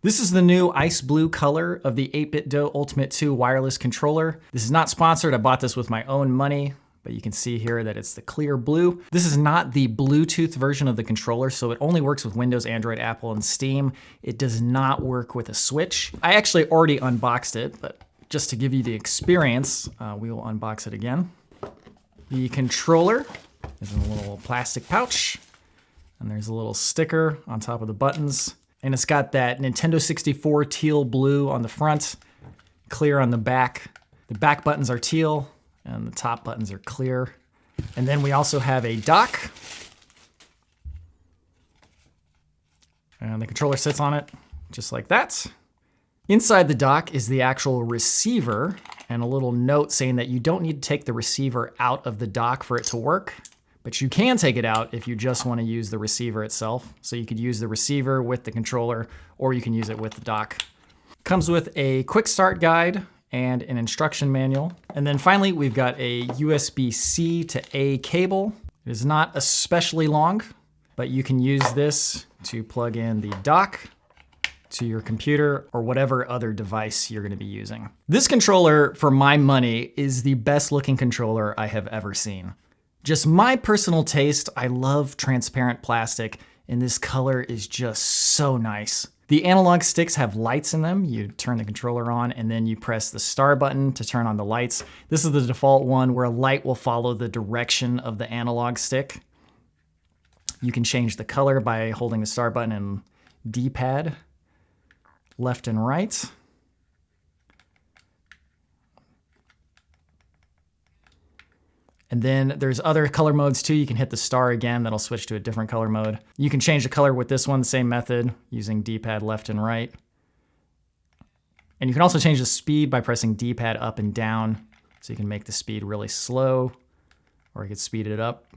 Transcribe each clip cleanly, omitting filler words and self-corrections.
This is the new ice blue color of the 8BitDo Ultimate 2 wireless controller. This is not sponsored. I bought this with my own money, but you can see here that it's the clear blue. This is not the Bluetooth version of the controller, so it only works with Windows, Android, Apple, and Steam. It does not work with a Switch. I actually already unboxed it, but just to give you the experience, we will unbox it again. The controller is in a little plastic pouch, and there's a little sticker on top of the buttons. And it's got that Nintendo 64 teal blue on the front, clear on the back. The back buttons are teal, and the top buttons are clear. And then we also have a dock. And the controller sits on it, just like that. Inside the dock is the actual receiver, and a little note saying that you don't need to take the receiver out of the dock for it to work. But you can take it out if you just want to use the receiver itself. So you could use the receiver with the controller, or you can use it with the dock. Comes with a quick start guide and an instruction manual. And then finally, we've got a USB-C to A cable. It is not especially long, but you can use this to plug in the dock to your computer or whatever other device you're going to be using. This controller, for my money, is the best looking controller I have ever seen. Just my personal taste, I love transparent plastic, and this color is just so nice. The analog sticks have lights in them. You turn the controller on, and then you press the star button to turn on the lights. This is the default one where a light will follow the direction of the analog stick. You can change the color by holding the star button and D-pad, left and right. And then there's other color modes too. You can hit the star again, that'll switch to a different color mode. You can change the color with this one, the same method, using D-pad left and right. And you can also change the speed by pressing D-pad up and down. So you can make the speed really slow, or you can speed it up.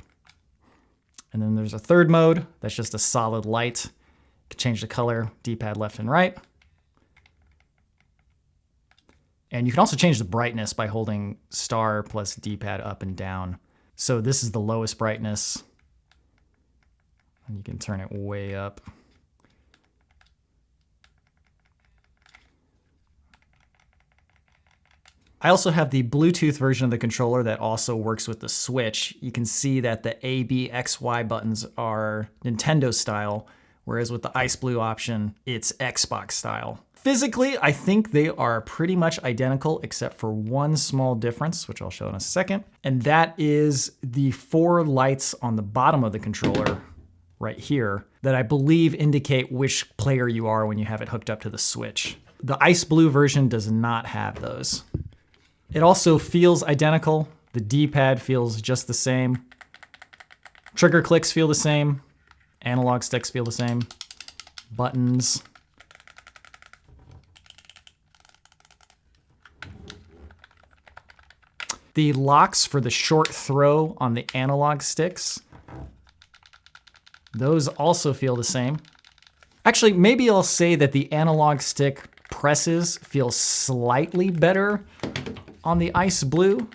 And then there's a third mode, that's just a solid light. You can change the color, D-pad left and right. And you can also change the brightness by holding star plus D-pad up and down. So this is the lowest brightness. And you can turn it way up. I also have the Bluetooth version of the controller that also works with the Switch. You can see that the A, B, X, Y buttons are Nintendo style, whereas with the Ice Blue option, it's Xbox style. Physically, I think they are pretty much identical except for one small difference, which I'll show in a second. And that is the 4 lights on the bottom of the controller right here that I believe indicate which player you are when you have it hooked up to the Switch. The Ice Blue version does not have those. It also feels identical. The D-pad feels just the same. Trigger clicks feel the same. Analog sticks feel the same. Buttons. The locks for the short throw on the analog sticks, those also feel the same. Actually, maybe I'll say that the analog stick presses feel slightly better on the Ice Blue,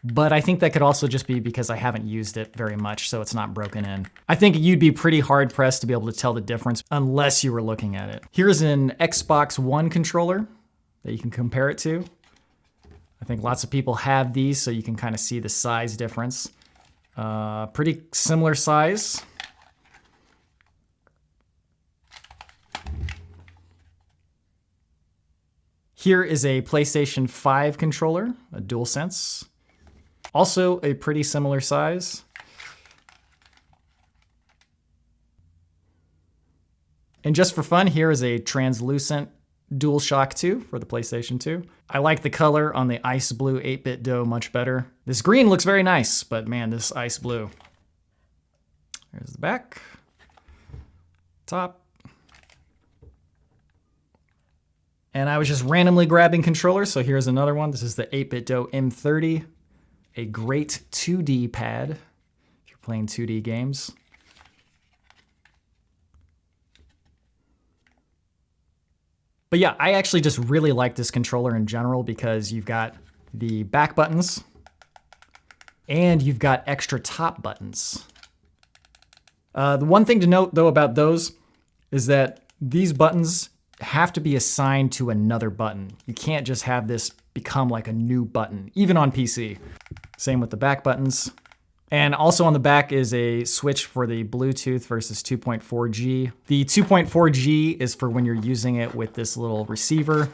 but I think that could also just be because I haven't used it very much, so it's not broken in. I think you'd be pretty hard pressed to be able to tell the difference unless you were looking at it. Here's an Xbox One controller that you can compare it to. I think lots of people have these, so you can kind of see the size difference. Pretty similar size. Here is a PlayStation 5 controller, a DualSense. Also a pretty similar size. And just for fun, here is a translucent DualShock 2 for the PlayStation 2. I like the color on the Ice Blue 8BitDo much better. This green looks very nice, but man, this Ice Blue. There's the back, top. And I was just randomly grabbing controllers, so here's another one. This is the 8BitDo M30, a great 2D pad if you're playing 2D games. But yeah, I actually just really like this controller in general because you've got the back buttons and you've got extra top buttons. The one thing to note though about those is that these buttons have to be assigned to another button. You can't just have this become like a new button, even on PC. Same with the back buttons. And also on the back is a switch for the Bluetooth versus 2.4G. The 2.4G is for when you're using it with this little receiver.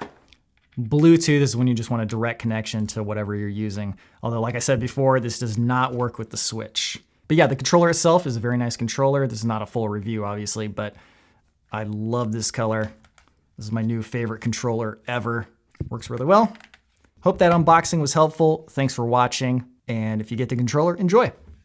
Bluetooth is when you just want a direct connection to whatever you're using. Although, like I said before, this does not work with the switch. But yeah, the controller itself is a very nice controller. This is not a full review, obviously, but I love this color. This is my new favorite controller ever. Works really well. Hope that unboxing was helpful. Thanks for watching. And if you get the controller, enjoy.